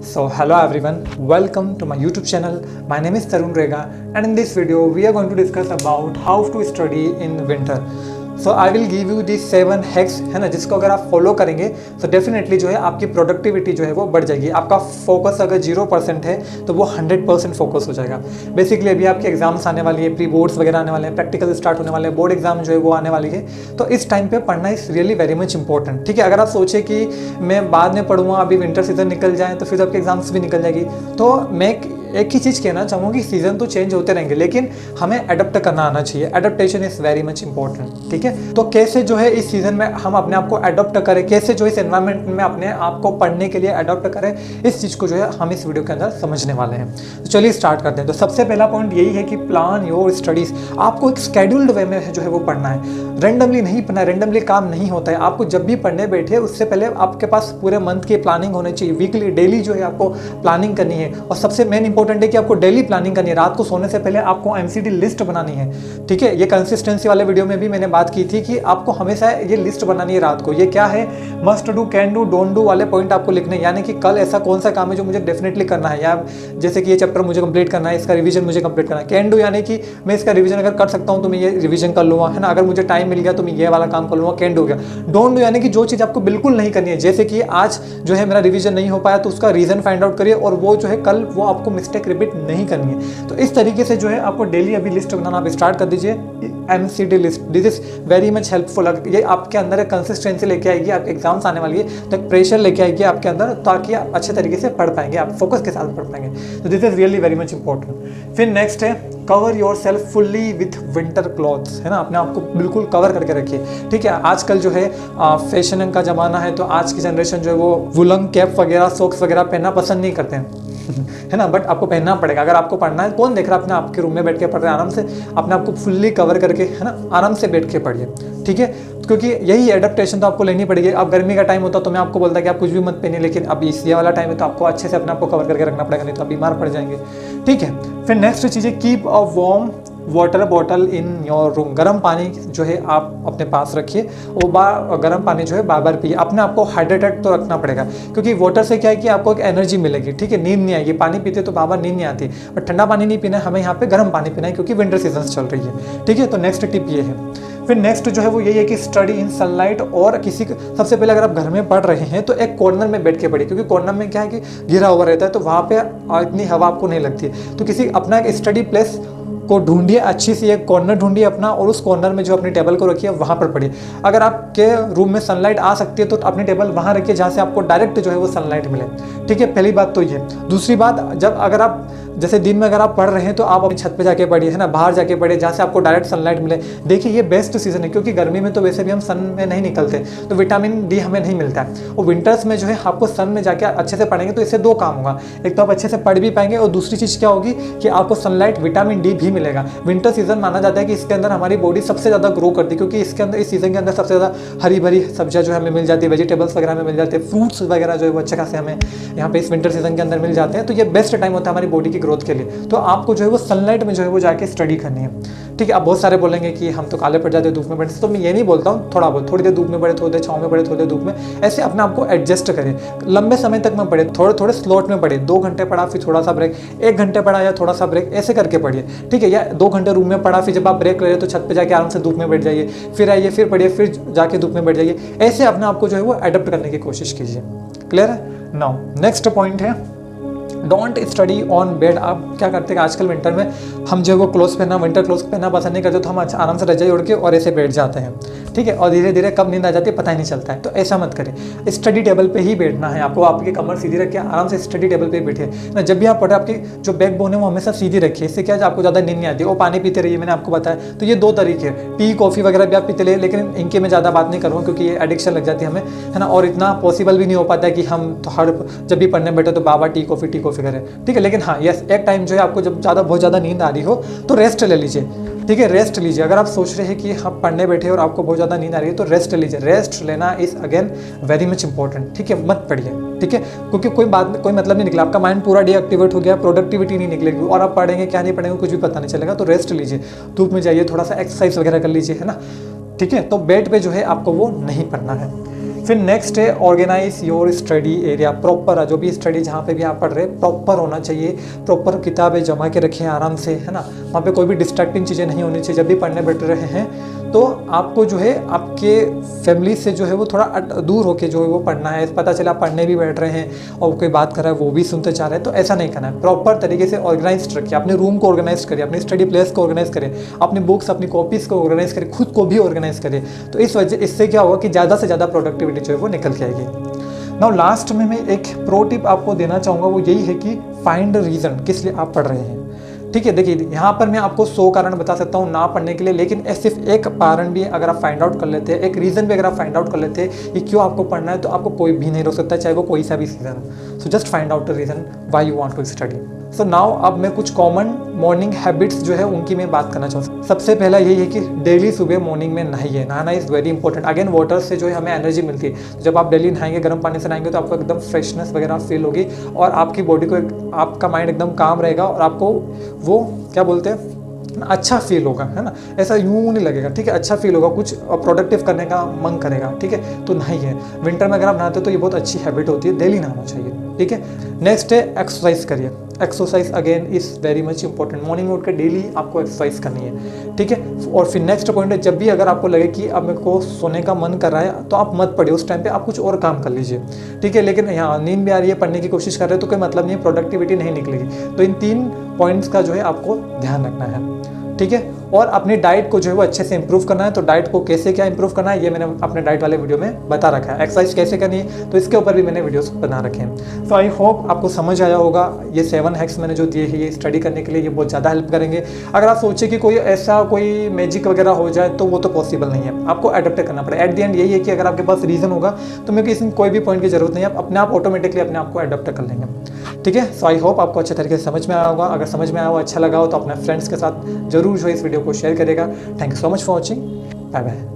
So hello everyone, welcome to my YouTube channel. My name is Tarun Rega and in this video we are going to discuss about how to study in winter. So I will give you these 7 hacks है ना, जिसको अगर आप follow करेंगे तो definitely जो है आपकी प्रोडक्टिविटी जो है वो बढ़ जाएगी। आपका फोकस अगर 0% है तो वो 100% फोकस हो जाएगा। बेसिकली अभी आपके एग्जाम्स आने वाली है, प्री बोर्ड्स वगैरह आने वाले हैं, प्रैक्टिकल स्टार्ट होने वाले हैं, बोर्ड एग्जाम जो है वो आने वाली है। तो इस टाइम पे पढ़ना is really very much important. ठीक है, अगर आप सोचे कि मैं बाद में पढ़ूंगा, अभी विंटर सीजन निकल जाए तो फिर आपके एग्जाम्स भी निकल जाएगी। तो मैं एक ही चीज़ कहना चाहूँगा कि सीज़न तो चेंज होते रहेंगे लेकिन हमें अडप्ट करना आना चाहिए। Adaptation is very much important. ठीक है, तो कैसे जो है इस सीज़न में हम अपने आप को अडॉप्ट करें, कैसे जो इस एनवायरनमेंट में अपने आप को पढ़ने के लिए अडॉप्ट करें, इस चीज़ को जो है हम इस वीडियो के अंदर समझने वाले हैं। तो चलिए स्टार्ट करते हैं। तो सबसे पहला पॉइंट यही है कि प्लान योर स्टडीज़। आपको एक स्केड्यूल्ड वे में जो है वो पढ़ना है, रेंडमली नहीं पढ़ना है। रेंडमली काम नहीं होता है। आपको जब भी पढ़ने बैठे उससे पहले आपके पास पूरे मंथ की प्लानिंग होनी चाहिए। वीकली डेली जो है आपको प्लानिंग करनी है और सबसे मेन इंपॉर्टेंट है कि आपको डेली प्लानिंग करनी है। रात को सोने से पहले आपको एमसीडी लिस्ट बनानी है। ठीक है, ये कंसिस्टेंसी वाले वीडियो में भी मैंने बात की थी कि आपको हमेशा ये लिस्ट बनानी है रात को। ये क्या है, must do, can do, don't do वाले पॉइंट आपको लिखने हैं। यानी कि कल ऐसा कौन सा काम है जो मुझे डेफिनेटली करना है, या जैसे कि ये चैप्टर मुझे कंप्लीट करना है, इसका रिवीजन मुझे कंप्लीट करना है। कैन डू यानी कि मैं इसका रिवीजन अगर कर सकता हूँ तो मैं ये रिवीजन कर लूँगा, है ना। अगर मुझे टाइम मिल गया तो मैं ये वाला काम कर लूँगा, कैन डू हो गया। डोंट डू यानी कि जो चीज़ आपको बिल्कुल नहीं करनी है, जैसे कि आज जो है मेरा रिवीजन नहीं हो पाया तो उसका रीज़न फाइंड आउट करिए और वो जो है कल वो आपको मिस्टेक रिपीट नहीं करनी है। तो इस तरीके से जो है आपको डेली अभी लिस्ट बनाना आप स्टार्ट कर दीजिए। MCD list, this is very much helpful. ये आपके अंदर एक कंसिस्टेंसी लेके आएगी। आप एग्जाम्स आने वाली है तो एक प्रेशर लेके आएगी आपके अंदर, ताकि आप अच्छे तरीके से पढ़ पाएंगे, आप फोकस के साथ पढ़ पाएंगे। तो this is really very much important. फिर नेक्स्ट है cover your self fully with winter clothes, है ना। अपने आप को बिल्कुल कवर करके रखिए। ठीक है, आजकल जो है फैशन का ज़माना है तो आज की जनरेशन जो है वो वुलन कैप वगैरह, सॉक्स वगैरह पहनना पसंद नहीं करते हैं है ना, बट आपको पहनना पड़ेगा। अगर आपको पढ़ना है, कौन देख रहा है, अपने आपके रूम में बैठ के पढ़ रहे हैं, आराम से अपने आप को फुल्ली कवर करके, है ना, आराम से बैठ के पढ़िए। ठीक है, क्योंकि यही एडेप्टेशन तो आपको लेनी पड़ेगी। अब गर्मी का टाइम होता तो मैं आपको बोलता कि आप कुछ भी मत पहनिए, लेकिन अब इस ये वाला टाइम है तो आपको अच्छे से अपने आप को कवर करके रखना पड़ेगा, नहीं तो आप बीमार पड़ जाएंगे। ठीक है, फिर नेक्स्ट चीज़ है keep a warm water bottle in your room. गर्म पानी जो है आप अपने पास रखिए, वो गर्म पानी जो है बार बार पिए। अपने आप को हाइड्रेटेड तो रखना पड़ेगा, क्योंकि वाटर से क्या है कि आपको एक एनर्जी मिलेगी। ठीक है, नींद नहीं आएगी। पानी पीते तो बार बार नींद नहीं आती, बट ठंडा पानी नहीं पीना है, हमें यहाँ पे गर्म पानी पीना है क्योंकि विंटर सीजन चल रही है। ठीक है, तो नेक्स्ट टिप ये है। फिर नेक्स्ट जो है वो यही है कि स्टडी इन सनलाइट। और किसी सबसे पहले अगर आप घर में पढ़ रहे हैं तो एक कॉर्नर में बैठ के पढ़िए, क्योंकि कॉर्नर में क्या है कि घिरा हुआ रहता है तो वहाँ पे इतनी हवा आपको नहीं लगती है। तो किसी अपना एक स्टडी प्लेस को ढूंढिए, अच्छी सी एक कॉर्नर ढूंढिए अपना, और उस कॉर्नर में जो अपनी टेबल को रखिए वहाँ पर पढ़िए। अगर आपके रूम में सनलाइट आ सकती है तो अपनी टेबल वहाँ रखिए जहाँ से आपको डायरेक्ट जो है वो सनलाइट मिले। ठीक है, पहली बात तो ये। दूसरी बात, जब अगर आप जैसे दिन में अगर आप पढ़ रहे हैं तो आप अपनी छत पे जाके पढ़िए, है ना, बाहर जाके पढ़िए जहाँ से आपको डायरेक्ट सनलाइट मिले। देखिए ये बेस्ट सीजन है, क्योंकि गर्मी में तो वैसे भी हम सन में नहीं निकलते तो विटामिन डी हमें नहीं मिलता है। और विंटर्स में जो है आपको सन में जाके अच्छे से पढ़ेंगे तो इससे 2 काम होगा। एक तो आप अच्छे से पढ़ भी पाएंगे और दूसरी चीज़ क्या होगी कि आपको सनलाइट, विटामिन डी भी मिलेगा। विंटर सीजन माना जाता है कि इसके अंदर हमारी बॉडी सबसे ज़्यादा ग्रो करती है, क्योंकि इसके अंदर, इस सीजन के अंदर सबसे ज़्यादा हरी भरी सब्जियाँ जो हमें मिल जाती है, वेजिटेबल्स वगैरह हमें मिल जाते हैं, फ्रूट्स वगैरह जो है वो अच्छे खासे हमें यहाँ पे इस विंटर सीजन के अंदर मिल जाते हैं। तो ये बेस्ट टाइम होता है हमारी बॉडी की ग्रोथ के लिए। तो आपको जो है वो सनलाइट में जो है वो जाके स्टडी करनी है। ठीक है, अब बहुत सारे बोलेंगे कि हम तो काले पड़ जाते हैं धूप में पढ़ने से, तो मैं ये नहीं बोलता हूँ, थोड़ा बहुत, थोड़ी देर धूप में पढ़े, थोड़ी देर छाँव में पढ़े, थोड़ी देर धूप में, ऐसे अपने आप को एडजस्ट करें। लंबे समय तक में पढ़े, थोड़े थोड़े स्लॉट में पढ़े। 2 घंटे पढ़ा फिर थोड़ा सा ब्रेक, 1 घंटे पढ़ा या थोड़ा सा ब्रेक, ऐसे करके पढ़िए। ठीक है, या 2 घंटे रूम में पढ़ा, फिर जब आप ब्रेक ले रहे तो छत पे जाके आराम से धूप में बैठ जाइए, फिर आइए, फिर पढ़िए, फिर जाके धूप में बैठ जाइए। ऐसे अपने आप को जो है वो अडॉप्ट करने की कोशिश कीजिए। क्लियर है? नाउ नेक्स्ट पॉइंट है डोंट स्टडी ऑन बेड। आप क्या करते हैं आजकल विंटर में हम जो वो क्लोथ पहनना, विंटर क्लोथ पहनना पसंद नहीं करते, तो हम आराम से रजाई ओढ़ के और ऐसे बैठ जाते हैं। ठीक है, और धीरे धीरे कब नींद आ जाती है पता ही नहीं चलता है। तो ऐसा मत करें, स्टडी टेबल पे ही बैठना है आपको। आपकी कमर सीधी रखिए, आराम से स्टडी टेबल पे ही बैठिए ना। जब भी आप पढ़े आपकी जो बैक बोन है वो हमेशा सीधी रखिए। इससे क्या है, आपको ज़्यादा नींद नहीं आती। और पानी पीते रहिए, मैंने आपको बताया। तो ये 2 तरीके हैं, टी कॉफ़ी वगैरह भी आप पीते रहिए, लेकिन इनके मैं ज़्यादा बात नहीं करूँगा क्योंकि ये एडिक्शन लग जाती है हमें, है ना। और इतना पॉसिबल भी नहीं हो पाता है कि हम तो हर जब भी पढ़ने बैठे तो बाबा टी कॉफ़ी करें। ठीक है, लेकिन हाँ यस, एक टाइम जो है आपको जब बहुत ज़्यादा नींद आ रही हो तो रेस्ट ले लीजिए। ठीक है, रेस्ट लीजिए। अगर आप सोच रहे हैं कि हम पढ़ने बैठे और आपको बहुत ज़्यादा नींद आ रही है तो रेस्ट लीजिए। रेस्ट लेना is again very much important. ठीक है, मत पढ़िए। ठीक है, क्योंकि कोई मतलब नहीं निकला, आपका माइंड पूरा डीएक्टिवेट हो गया, प्रोडक्टिविटी नहीं निकलेगी और आप पढ़ेंगे क्या नहीं पढ़ेंगे कुछ भी पता नहीं चलेगा। तो रेस्ट लीजिए, धूप में जाइए, थोड़ा सा एक्सरसाइज वगैरह कर लीजिए, है ना। ठीक है, तो बेड पे जो है आपको वो नहीं पढ़ना है। फिर नेक्स्ट है organise your study area. Proper जो भी स्टडी जहाँ पे भी आप पढ़ रहे हैं प्रॉपर होना चाहिए, प्रॉपर किताबें जमा के रखें आराम से, है ना। वहाँ पे कोई भी डिस्ट्रैक्टिंग चीज़ें नहीं होनी चाहिए। जब भी पढ़ने बैठ रहे हैं तो आपको जो है आपके फैमिली से जो है वो थोड़ा दूर होके जो है वो पढ़ना है। पता चला आप पढ़ने भी बैठ रहे हैं और कोई बात कर रहा है वो भी सुनते जा रहे हैं, तो ऐसा नहीं करना है। प्रॉपर तरीके से ऑर्गेनाइज रखिए, अपने रूम को ऑर्गेनाइज करिए, अपनी स्टडी प्लेस को ऑर्गेनाइज करिए, अपनी बुक्स अपनी कॉपीज़ को ऑर्गेनाइज करिए, खुद को भी ऑर्गेनाइज करिए। तो इस वजह इससे क्या होगा कि ज़्यादा से ज़्यादा प्रोडक्टिविटी जो है वो निकल के आएगी। नाउ लास्ट में मैं एक प्रो टिप आपको देना चाहूँगा, वो यही है कि फाइंड रीज़न किस लिए आप पढ़ रहे हैं। ठीक है, देखिए यहाँ पर मैं आपको 100 कारण बता सकता हूँ ना पढ़ने के लिए, लेकिन सिर्फ एक कारण भी अगर आप फाइंड आउट कर लेते हैं, एक रीज़न भी अगर आप फाइंड आउट कर लेते हैं कि क्यों आपको पढ़ना है, तो आपको कोई भी नहीं रोक सकता, चाहे वो कोई सा भी रीज़न हो। So just find out the reason why you want to study. So now अब मैं कुछ कॉमन मॉर्निंग हैबिट्स जो है उनकी मैं बात करना चाहूँ। सबसे पहला यही है कि डेली सुबह मॉर्निंग में नहाइए। नहाना is very important. Again water से जो है हमें एनर्जी मिलती है। जब आप डेली नहाएंगे, गर्म पानी से नहाएंगे, तो आपको एकदम फ्रेशनेस वगैरह फील होगी और आपकी बॉडी को आपका माइंड एकदम काम रहेगा और आपको वो क्या बोलते हैं अच्छा फील होगा, है ना। ऐसा यूं नहीं लगेगा, ठीक है, अच्छा फील होगा, कुछ प्रोडक्टिव करने का मन करेगा, ठीक है। तो नहाइए। विंटर में अगर आप नहाते हो तो ये बहुत अच्छी हैबिट होती है, डेली नहाना चाहिए, ठीक है। नेक्स्ट है एक्सरसाइज करिए। Exercise again is very much important. Morning में उठ कर डेली आपको एक्सरसाइज करनी है, ठीक है। और फिर नेक्स्ट पॉइंट है, जब भी अगर आपको लगे कि अब मेरे को सोने का मन कर रहा है तो आप मत पढ़िए, उस टाइम पे आप कुछ और काम कर लीजिए, ठीक है। लेकिन यहाँ नींद भी आ रही है, पढ़ने की कोशिश कर रहे हो तो कोई मतलब नहीं है, प्रोडक्टिविटी नहीं निकलेगी। तो इन 3 पॉइंट्स का जो है आपको ध्यान रखना है, ठीक है। और अपनी डाइट को जो है वो अच्छे से इंप्रूव करना है। तो डाइट को कैसे क्या इंप्रूव करना है ये मैंने अपने डाइट वाले वीडियो में बता रखा है। एक्सरसाइज कैसे करनी है तो इसके ऊपर भी मैंने वीडियोस बना रखे हैं। तो आई होप आपको समझ आया होगा। ये 7 हैक्स मैंने जो दिए हैं ये स्टडी करने के लिए ये बहुत ज़्यादा हेल्प करेंगे। अगर आप सोचे कि कोई ऐसा कोई मैजिक वगैरह हो जाए तो वो तो पॉसिबल नहीं है, आपको एडप्ट करना पड़ेगा। एट द एंड यही है कि अगर आपके पास रीज़न होगा तो मेरे को इसमें कोई भी पॉइंट की जरूरत नहीं है, आप अपने आप ऑटोमेटिकली अपने आप को एडप्ट कर लेंगे, ठीक है। सो आई होप आपको अच्छे तरीके से समझ में आया होगा। अगर समझ में आया हो, अच्छा लगा हो तो अपने फ्रेंड्स के साथ जरूर जो इस वीडियो को शेयर करेगा। Thank you so much for watching. Bye bye.